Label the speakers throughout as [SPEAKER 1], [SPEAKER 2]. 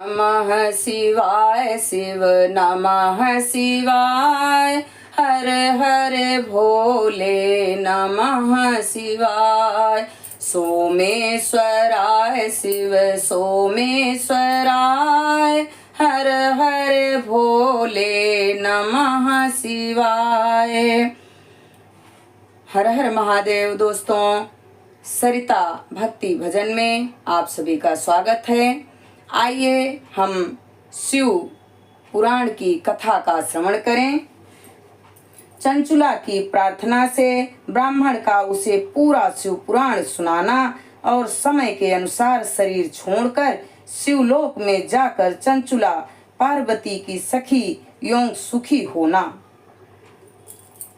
[SPEAKER 1] नमः शिवाय शिव नमः शिवाय हर हर भोले नमः शिवाय सोमेश्वराय शिव सोमेश्वराय हर हर भोले नमः शिवाय। हर हर महादेव। दोस्तों, सरिता भक्ति भजन में आप सभी का स्वागत है। आइए हम शिव पुराण की कथा का श्रवण करें। चंचुला की प्रार्थना से ब्राह्मण का उसे पूरा शिव पुराण सुनाना और समय के अनुसार शरीर छोड़कर शिवलोक में जाकर चंचुला पार्वती की सखी एवं सुखी होना।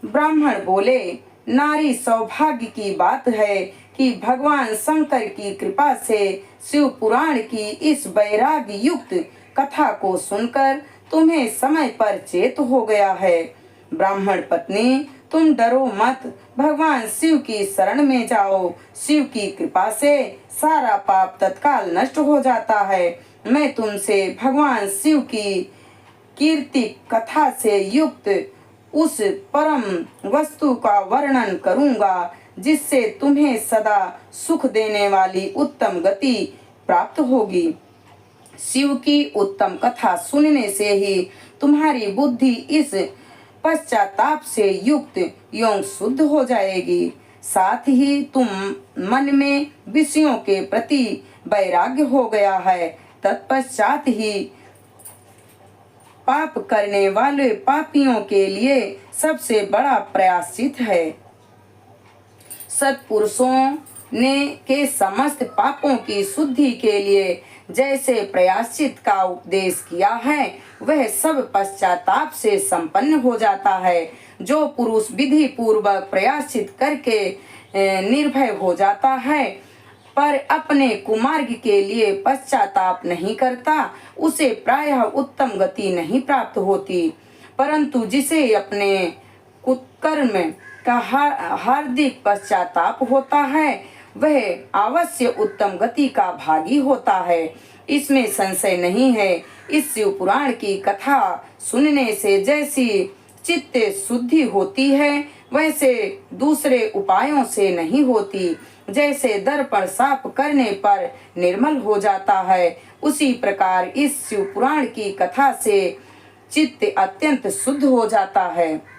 [SPEAKER 1] ब्राह्मण बोले, नारी सौभाग्य की बात है कि भगवान शंकर की कृपा से शिव पुराण की इस वैराग्य युक्त कथा को सुनकर तुम्हें समय पर चेत हो गया है। ब्राह्मण पत्नी, तुम डरो मत, भगवान शिव की शरण में जाओ। शिव की कृपा से सारा पाप तत्काल नष्ट हो जाता है। मैं तुमसे भगवान शिव की कीर्ति कथा से युक्त उस परम वस्तु का वर्णन करूंगा जिससे तुम्हें सदा सुख देने वाली उत्तम गति प्राप्त होगी। शिव की उत्तम कथा सुनने से ही तुम्हारी बुद्धि इस पश्चाताप से युक्त एवं शुद्ध हो जाएगी। साथ ही तुम मन में विषयों के प्रति वैराग्य हो गया है। तत्पश्चात ही पाप करने वाले पापियों के लिए सबसे बड़ा प्रायश्चित है। सत्पुरुषों ने के समस्त पापों की शुद्धि के लिए जैसे प्रायश्चित का उपदेश किया है, वह सब पश्चाताप से संपन्न हो जाता है। जो पुरुष विधि पूर्वक प्रायश्चित करके निर्भय हो जाता है पर अपने कुमार्ग के लिए पश्चाताप नहीं करता, उसे प्रायः उत्तम गति नहीं प्राप्त होती। परंतु जिसे अपने कुकर्म का हार्दिक पश्चाताप होता है, वह अवश्य उत्तम गति का भागी होता है। इसमें संशय नहीं है। इस शिव पुराण की कथा सुनने से जैसी चित्त शुद्धि होती है, वैसे दूसरे उपायों से नहीं होती। जैसे दर्पण साफ करने पर निर्मल हो जाता है, उसी प्रकार इस शिव पुराण की कथा से चित्त अत्यंत शुद्ध हो जाता है।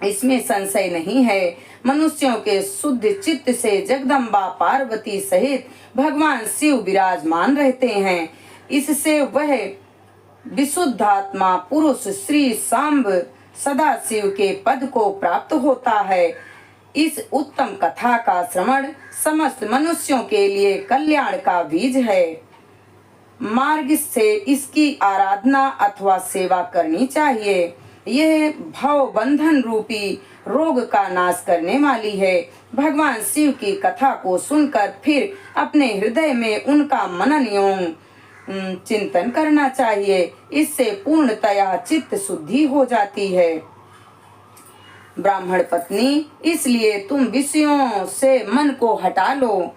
[SPEAKER 1] इसमें संशय नहीं है। मनुष्यों के शुद्ध चित्त से जगदम्बा पार्वती सहित भगवान शिव विराजमान रहते हैं। इससे वह विशुद्धात्मा पुरुष श्री सांब सदा शिव के पद को प्राप्त होता है। इस उत्तम कथा का श्रवण समस्त मनुष्यों के लिए कल्याण का बीज है। मार्ग से इसकी आराधना अथवा सेवा करनी चाहिए। यह भव बंधन रूपी रोग का नाश करने वाली है। भगवान शिव की कथा को सुनकर फिर अपने हृदय में उनका मनन एवं चिंतन करना चाहिए। इससे पूर्णतया चित्त शुद्धि हो जाती है। ब्राह्मण पत्नी, इसलिए तुम विषयों से मन को हटा लो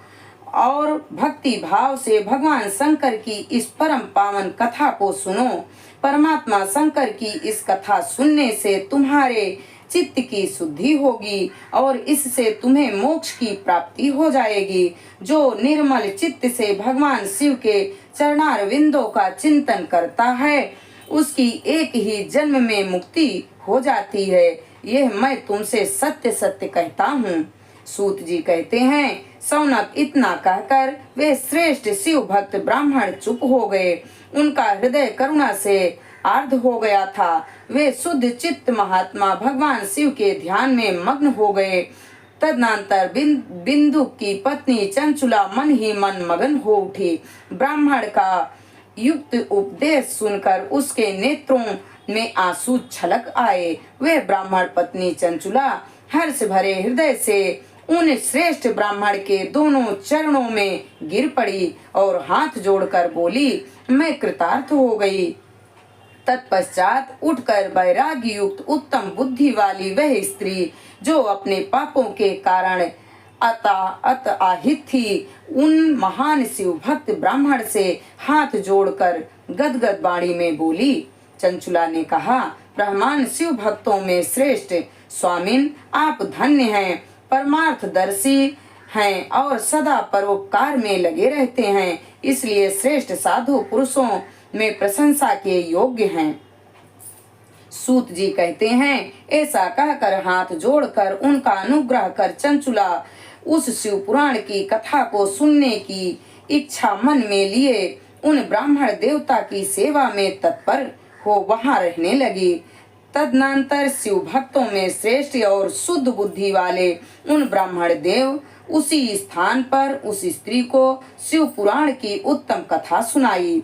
[SPEAKER 1] और भक्ति भाव से भगवान शंकर की इस परम पावन कथा को सुनो। परमात्मा शंकर की इस कथा सुनने से तुम्हारे चित्त की शुद्धि होगी और इससे तुम्हें मोक्ष की प्राप्ति हो जाएगी। जो निर्मल चित्त से भगवान शिव के चरणारविंदों का चिंतन करता है, उसकी एक ही जन्म में मुक्ति हो जाती है। यह मैं तुमसे सत्य सत्य कहता हूँ। सूत जी कहते हैं, सौनक इतना कहकर वे श्रेष्ठ शिव भक्त ब्राह्मण चुप हो गए। उनका हृदय करुणा से आर्द्र हो गया था। वे शुद्ध चित्त महात्मा भगवान शिव के ध्यान में मग्न हो गए। तदनंतर बिंदु की पत्नी चंचुला मन ही मन मगन हो उठी। ब्राह्मण का युक्त उपदेश सुनकर उसके नेत्रों में आंसू छलक आए। वे ब्राह्मण पत्नी चंचुला हर्ष भरे हृदय से उन श्रेष्ठ ब्राह्मण के दोनों चरणों में गिर पड़ी और हाथ जोड़कर बोली, मैं कृतार्थ हो गई। तत्पश्चात उठकर वैराग्य युक्त उत्तम बुद्धि वाली वह स्त्री जो अपने पापों के कारण আহিत थी, उन महान शिव भक्त ब्राह्मण से हाथ जोड़कर गदगद वाणी में बोली। चंचुला ने कहा, ब्रह्मांड शिव भक्तों में श्रेष्ठ स्वामिन, आप धन्य हैं, परमार्थदर्शी हैं और सदा परोपकार में लगे रहते हैं, इसलिए श्रेष्ठ साधु पुरुषों में प्रशंसा के योग्य हैं। सूत जी कहते हैं, ऐसा कहकर हाथ जोड़कर उनका अनुग्रह कर चंचुला उस शिव पुराण की कथा को सुनने की इच्छा मन में लिए उन ब्राह्मण देवता की सेवा में तत्पर हो वहां रहने लगी। तदनंतर शिव भक्तों में श्रेष्ठ और शुद्ध बुद्धि वाले उन ब्राह्मण देव उसी स्थान पर उस स्त्री को शिव पुराण की उत्तम कथा सुनाई।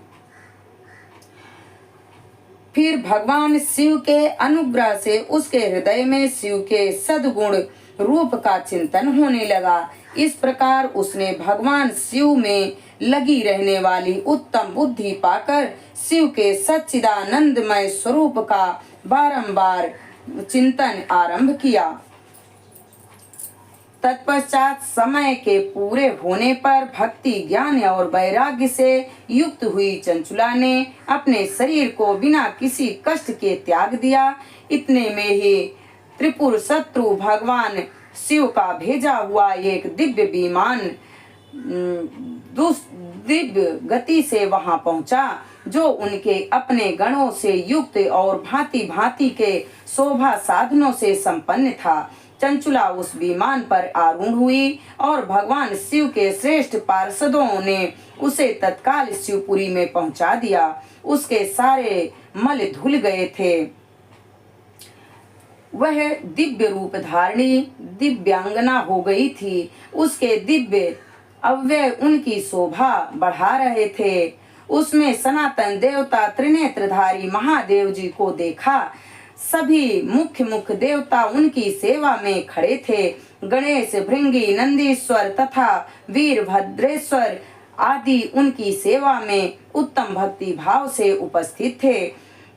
[SPEAKER 1] फिर भगवान शिव के अनुग्रह से उसके हृदय में शिव के सद्गुण रूप का चिंतन होने लगा। इस प्रकार उसने भगवान शिव में लगी रहने वाली उत्तम बुद्धि पाकर शिव के सच्चिदानंदमय स्वरूप का बारंबार चिंतन आरंभ किया। तत्पश्चात समय के पूरे होने पर भक्ति ज्ञान और वैराग्य से युक्त हुई चंचुला ने अपने शरीर को बिना किसी कष्ट के त्याग दिया। इतने में ही त्रिपुर शत्रु भगवान शिव का भेजा हुआ एक दिव्य विमान दिव्य गति से वहां पहुंचा, जो उनके अपने गणों से युक्त और भांति भांति के शोभा साधनों से संपन्न था। चंचुला उस विमान पर आरूढ़ हुई और भगवान शिव के श्रेष्ठ पार्षदों ने उसे तत्काल शिवपुरी में पहुंचा दिया। उसके सारे मल धुल गए थे। वह दिव्य रूप धारणी दिव्यांगना हो गई थी। उसके दिव्य अव्यय उनकी शोभा बढ़ा रहे थे। उसमें सनातन देवता त्रिनेत्रधारी महादेव जी को देखा। सभी मुख्य मुख्य देवता उनकी सेवा में खड़े थे। गणेश, भृंगी, नंदीश्वर तथा वीरभद्रेश्वर आदि उनकी सेवा में उत्तम भक्ति भाव से उपस्थित थे।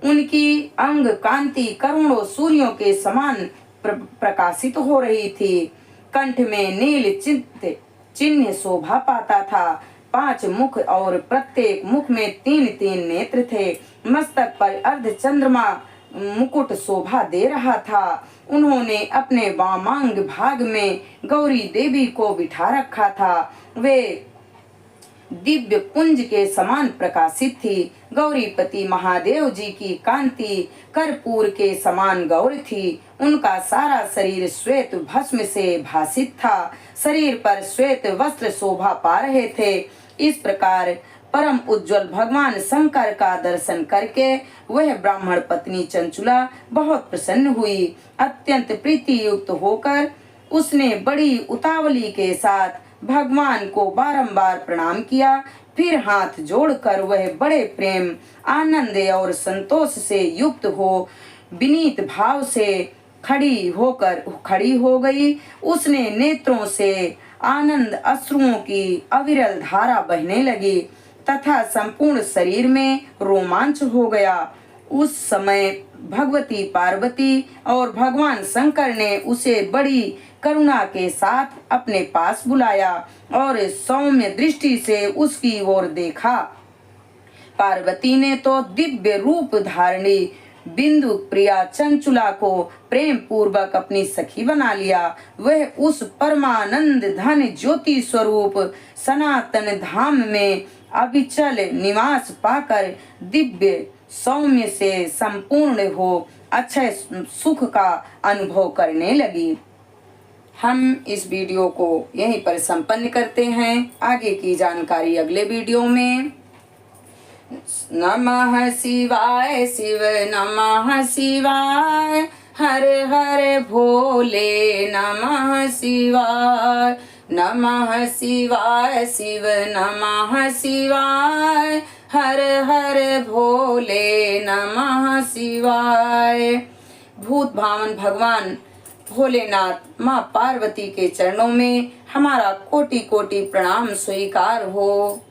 [SPEAKER 1] उनकी अंग कांति करोड़ों सूर्यों के समान प्रकाशित हो रही थी। कंठ में नील चिन्ह शोभा पाता था। 5 मुख और प्रत्येक मुख में 3-3 नेत्र थे। मस्तक पर अर्ध चंद्रमा मुकुट शोभा दे रहा था। उन्होंने अपने वामांग भाग में गौरी देवी को बिठा रखा था। वे दिव्य पुंज के समान प्रकाशित थी। गौरीपति महादेव जी की कांति कर्पूर के समान गौर थी। उनका सारा शरीर श्वेत भस्म से भासित था। शरीर पर श्वेत वस्त्र शोभा पा रहे थे। इस प्रकार परम उज्जवल भगवान शंकर का दर्शन करके वह ब्राह्मण पत्नी चंचुला बहुत प्रसन्न हुई। अत्यंत प्रीति युक्त होकर उसने बड़ी उतावली के साथ भगवान को बारंबार प्रणाम किया। फिर हाथ जोड़कर वह बड़े प्रेम, आनंद और संतोष से युक्त हो विनीत भाव से खड़ी हो गई। उसने नेत्रों से आनंद अश्रुओं की अविरल धारा बहने लगी तथा संपूर्ण शरीर में रोमांच हो गया। उस समय भगवती पार्वती और भगवान शंकर ने उसे बड़ी करुणा के साथ अपने पास बुलाया और सौम्य दृष्टि से उसकी ओर देखा। पार्वती ने तो दिव्य रूप धारणी बिंदु प्रिया चंचुला को प्रेम पूर्वक अपनी सखी बना लिया। वह उस परमानंद धन ज्योति स्वरूप सनातन धाम में अविचल निवास पाकर दिव्य सौम्य से संपूर्ण हो अक्षय सुख का अनुभव करने लगी। हम इस वीडियो को यहीं पर संपन्न करते हैं। आगे की जानकारी अगले वीडियो में। नमः शिवाय शिव नमः शिवाय, हर हर भोले नमः शिवाय, नमः शिवाय शिव नमः शिवाय, हर हर भोले नमः शिवाय। भूत भावन भगवान भोलेनाथ माँ पार्वती के चरणों में हमारा कोटि कोटि प्रणाम स्वीकार हो।